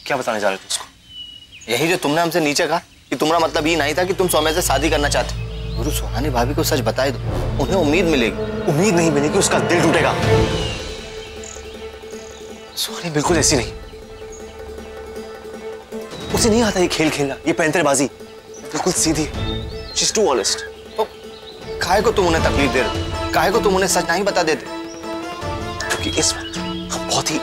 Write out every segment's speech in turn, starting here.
क्या बताने जा रहे थे उसको? यही जो तुमने हमसे नीचे कहा कि तुम्हारा मतलब ये नहीं था कि तुम सौम्या से शादी करना चाहते। गुरु, सुहानी भाभी को सच बताए दो, उन्हें उम्मीद मिलेगी। उम्मीद नहीं मिलेगी, उसका दिल टूटेगा। सुहानी बिल्कुल ऐसी नहीं, उसे नहीं आता ये खेल खेलना, ये पैंतरेबाजी। बिल्कुल सीधी, शी इज टू ऑनेस्ट। तो काहे को तुम उन्हें तकलीफ दे रहे हो? काहे को तुम उन्हें सच नहीं बता देते? क्योंकि इस वक्त हम बहुत ही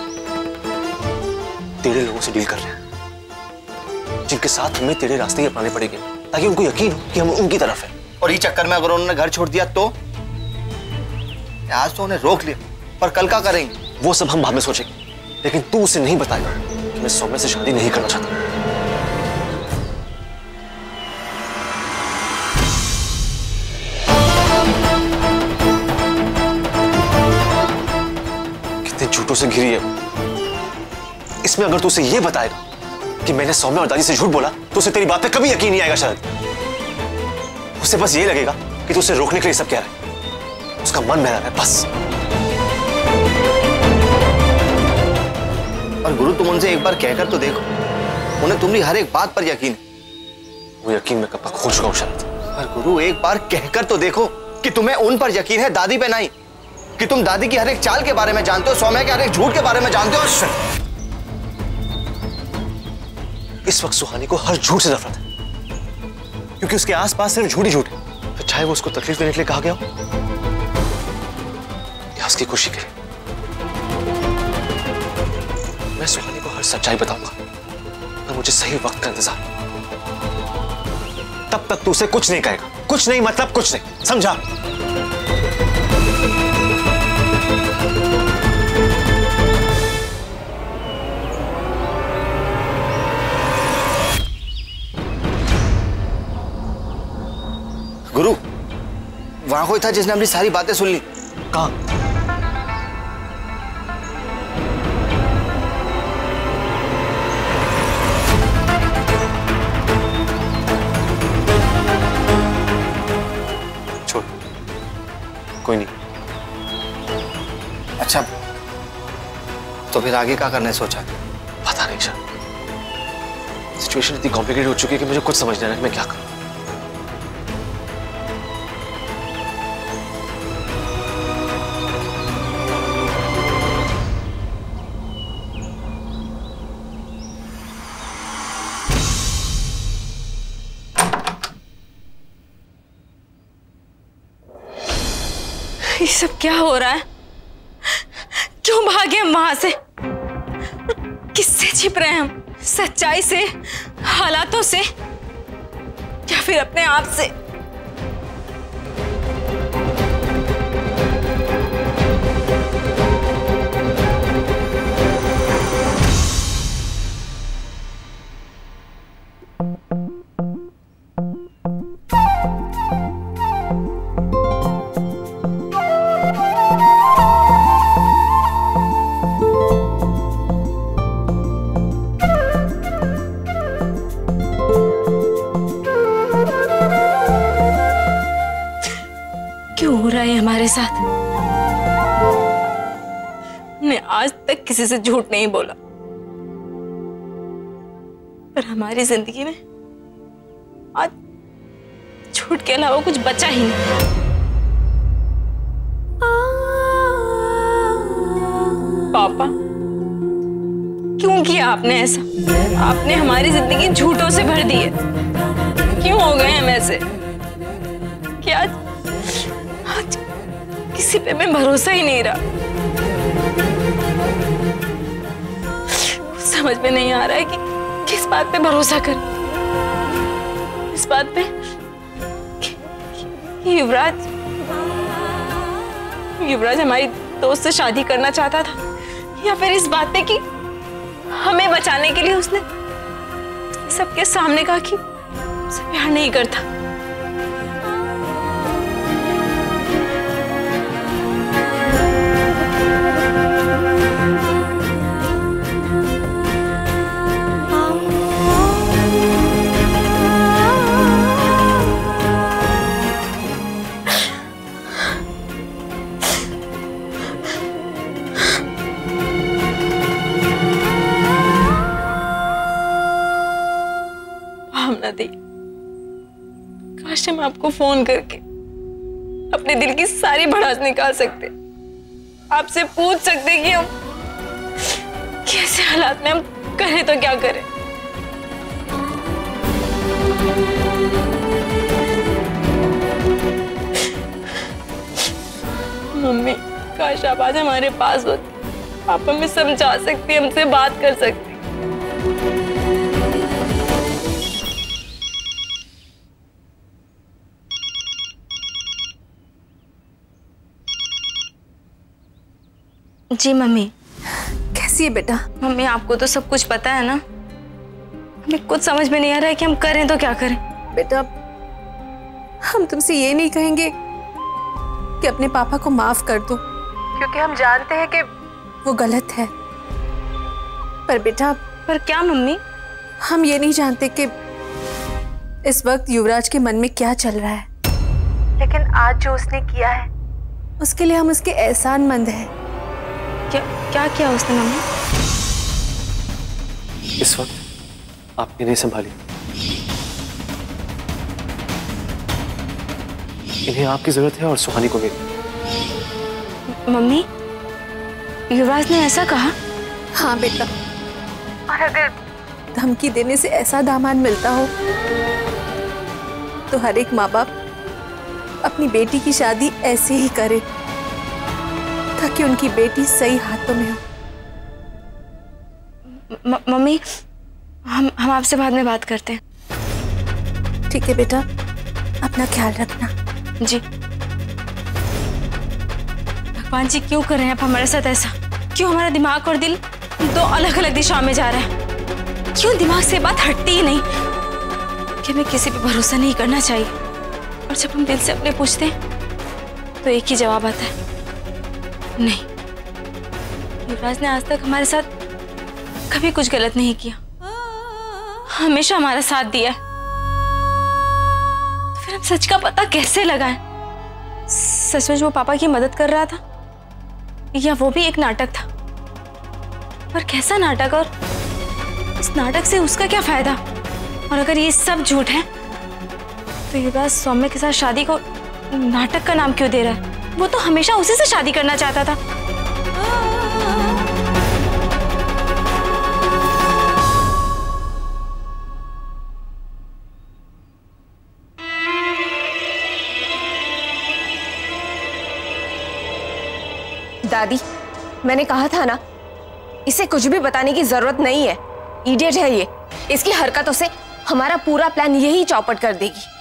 टेढ़े लोगों से डील कर रहे हैं, जिनके साथ हमें टेढ़े रास्ते ही अपनाने पड़ेंगे ताकि उनको यकीन हो कि हम उनकी तरफ हैं। और इस चक्कर में अगर उन्होंने घर छोड़ दिया तो? आज तो उन्हें रोक लिया, पर कल क्या करेंगे? वो सब हम बाद में सोचेंगे, लेकिन तू उसे नहीं बताएगा कि मैं सौम्या से शादी नहीं करना चाहता। कितने झूठों से घिरी है। इसमें अगर तू उसे ये बताएगा कि मैंने सौम्या और दादी से झूठ बोला तो उसे तेरी बात पे कभी यकीन नहीं आएगा। शायद उसे बस ये लगेगा कि तू उसे रोकने के लिए सब कह रहा है, उसका मन बहला है बस। और गुरु, तुम उनसे एक बार कहकर तो देखो, उन्हें तुम्हारी हर एक बात पर यकीन है। वो यकीन मैं कब तक खो चुका हूं शायद। पर गुरु, एक बार कहकर तो देखो कि तुम्हें उन पर यकीन है, दादी पे नहीं। कि तुम दादी की हर एक चाल के बारे में जानते हो, सौम्या के हर एक झूठ के बारे में जानते हो। इस वक्त सुहानी को हर झूठ से नफरत है, क्योंकि उसके आसपास सिर्फ झूठ ही झूठ है। तो चाहे वो उसको तकलीफ देने के लिए कहा गया हो या उसकी खुशी के लिए, मैं सुहानी को हर सच्चाई बताऊंगा। पर मुझे सही वक्त का इंतजार। तब तक तू उसे कुछ नहीं कहेगा। कुछ नहीं मतलब कुछ नहीं, समझा? गुरु, वहां कोई था जिसने अपनी सारी बातें सुन ली। कहां? छोड़, कोई नहीं। अच्छा, तो फिर आगे क्या करने सोचा? पता नहीं सर, सिचुएशन इतनी कॉम्प्लिकेटेड हो चुकी है कि मुझे कुछ समझ नहीं आ रहा कि मैं क्या करूं। ये सब क्या हो रहा है? क्यों भागे हम वहां से? किससे छिप रहे हैं हम? सच्चाई से, हालातों से, या फिर अपने आप से? क्यों हो रहा है हमारे साथ? मैं आज तक किसी से झूठ नहीं बोला, पर हमारी जिंदगी में आज झूठ के अलावा कुछ बचा ही नहीं। पापा, क्यों किया आपने ऐसा? आपने हमारी जिंदगी झूठों से भर दी है। क्यों हो गए हम ऐसे कि आज किसी पे मैं भरोसा ही नहीं रहा। कुछ समझ में नहीं आ रहा है कि किस बात पे भरोसा करें। इस बात पे कि युवराज हमारी दोस्त से शादी करना चाहता था, या फिर इस बात पे कि हमें बचाने के लिए उसने सबके सामने कहा कि उसे प्यार नहीं करता। ना दी। काश हम आपको फोन करके अपने दिल की सारी भड़ास निकाल सकते, आपसे पूछ सकते कि हम कैसे हालात में हम करें तो क्या करें। मम्मी, काश आप आज हमारे पास होती, आप हमें समझा सकती, हमसे बात कर सकती। जी मम्मी। कैसी है बेटा? मम्मी, आपको तो सब कुछ पता है ना, हमें कुछ समझ में नहीं आ रहा है कि हम करें तो क्या करें। बेटा, हम तुमसे ये नहीं कहेंगे कि अपने पापा को माफ कर दो, क्योंकि हम जानते हैं कि वो गलत है। पर बेटा, पर क्या मम्मी? हम ये नहीं जानते कि इस वक्त युवराज के मन में क्या चल रहा है, लेकिन आज जो उसने किया है उसके लिए हम उसके एहसानमंद हैं। क्या किया उसने मम्मी? इस वक्त आप इन्हें संभालिए, इन्हें आपकी जरूरत है और सुहानी को मेरी। मम्मी, युवराज ने ऐसा कहा? हाँ बेटा, और अगर धमकी देने से ऐसा दामाद मिलता हो तो हर एक माँ बाप अपनी बेटी की शादी ऐसे ही करे ताकि उनकी बेटी सही हाथों में हो। मम्मी, हम आपसे बाद में बात करते हैं। ठीक है बेटा, अपना ख्याल रखना। जी। भगवान जी, क्यों कर रहे हैं आप हमारे साथ ऐसा? क्यों हमारा दिमाग और दिल दो अलग अलग दिशाओं में जा रहा है? क्यों दिमाग से बात हटती ही नहीं कि हमें किसी पे भरोसा नहीं करना चाहिए, और जब हम दिल से अपने पूछते हैं तो एक ही जवाब आता है, नहीं। युवराज ने आज तक हमारे साथ कभी कुछ गलत नहीं किया, हमेशा हमारा साथ दिया है। तो फिर हम सच का पता कैसे लगाएं? सचमुच वो पापा की मदद कर रहा था या वो भी एक नाटक था? पर कैसा नाटक, और इस नाटक से उसका क्या फायदा? और अगर ये सब झूठ है तो युवराज सौम्य के साथ शादी को नाटक का नाम क्यों दे रहा है? वो तो हमेशा उसी से शादी करना चाहता था। दादी, मैंने कहा था ना, इसे कुछ भी बताने की जरूरत नहीं है। इडियट है ये, इसकी हरकतों से हमारा पूरा प्लान यही चौपट कर देगी।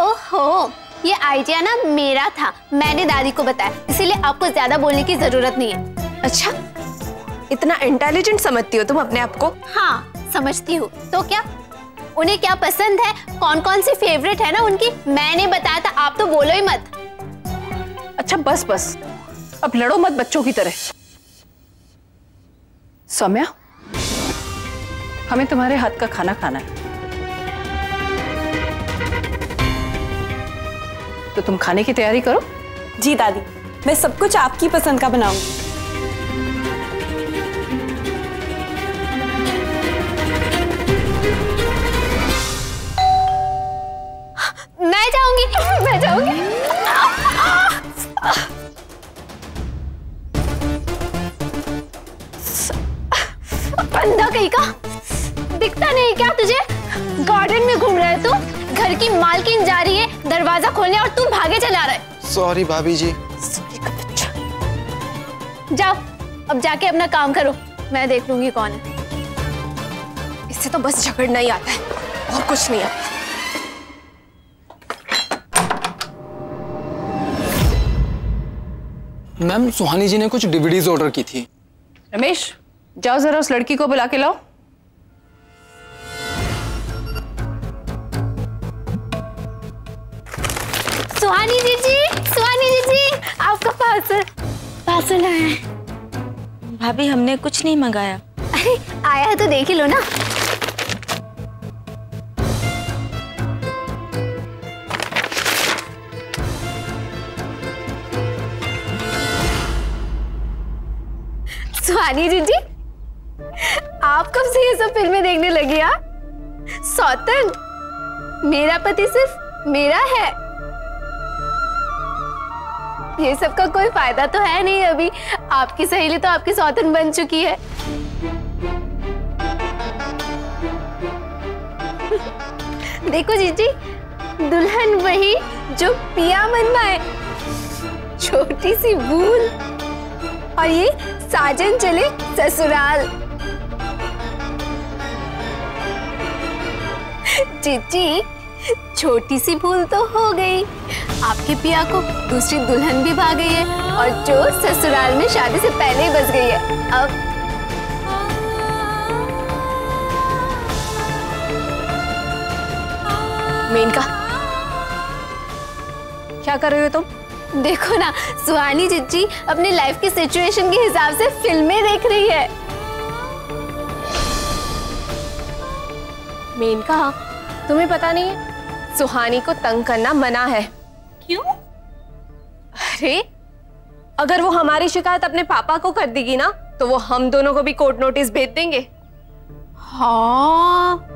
ओहो, ये आइडिया ना मेरा था, मैंने दादी को बताया, इसीलिए आपको ज्यादा बोलने की जरूरत नहीं है। अच्छा, इतना इंटेलिजेंट समझती हो तुम अपने आप को? हाँ, समझती हूँ। तो क्या, उन्हें क्या पसंद है, कौन कौन सी फेवरेट है ना उनकी, मैंने बताया था, आप तो बोलो ही मत। अच्छा बस बस, अब लड़ो मत बच्चों की तरह। सौम्या, हमें तुम्हारे हाथ का खाना खाना है, तो तुम खाने की तैयारी करो। जी दादी, मैं सब कुछ आपकी पसंद का बनाऊंगी। मैं जाऊंगी, मैं जाऊंगी। बंदा कहीं का, दिखता नहीं क्या तुझे? गार्डन में घूम रहा है तू, घर की मालकिन जा रही है दरवाजा खोलने और तू भागे चला रहा है। सॉरी भाभी जी। जाओ, अब जाके अपना काम करो, मैं देख लूंगी कौन है। इससे तो बस झगड़ना ही आता है और कुछ नहीं आता। मैम, सुहानी जी ने कुछ डीवीडीज ऑर्डर की थी। रमेश, जाओ जरा उस लड़की को बुला के लाओ। सुहानी दीदी, आपका पार्सल आया है। भाभी, हमने कुछ नहीं मंगाया। अरे आया है तो देख ही लो ना। सुहानी दीदी, आप कब से ये सब फिल्में देखने लगी? सौतन? मेरा पति सिर्फ मेरा है। ये सब का कोई फायदा तो है नहीं अभी। आपकी सहेली तो आपकी सौतन बन चुकी है। देखो जीजी, दुल्हन वही जो पिया मनवा है, छोटी सी भूल। और ये साजन चले ससुराल। जीजी, छोटी सी भूल तो हो गई, आपके पिया को दूसरी दुल्हन भी भा गई है और जो ससुराल में शादी से पहले ही बस गई है। अब मेनका, क्या कर रहे हो तुम? देखो ना, सुहानी जीजी अपनी लाइफ की सिचुएशन के हिसाब से फिल्में देख रही है। मेनका, तुम्हें पता नहीं है सुहानी को तंग करना मना है। क्यों? अरे अगर वो हमारी शिकायत अपने पापा को कर देगी ना तो वो हम दोनों को भी कोर्ट नोटिस भेज देंगे। हाँ।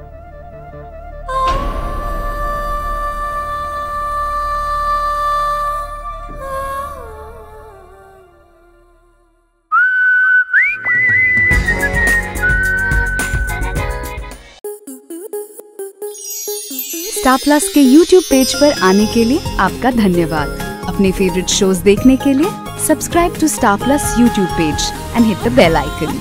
स्टार प्लस के YouTube पेज पर आने के लिए आपका धन्यवाद। अपने फेवरेट शोज देखने के लिए subscribe to Star Plus YouTube page and hit the bell icon.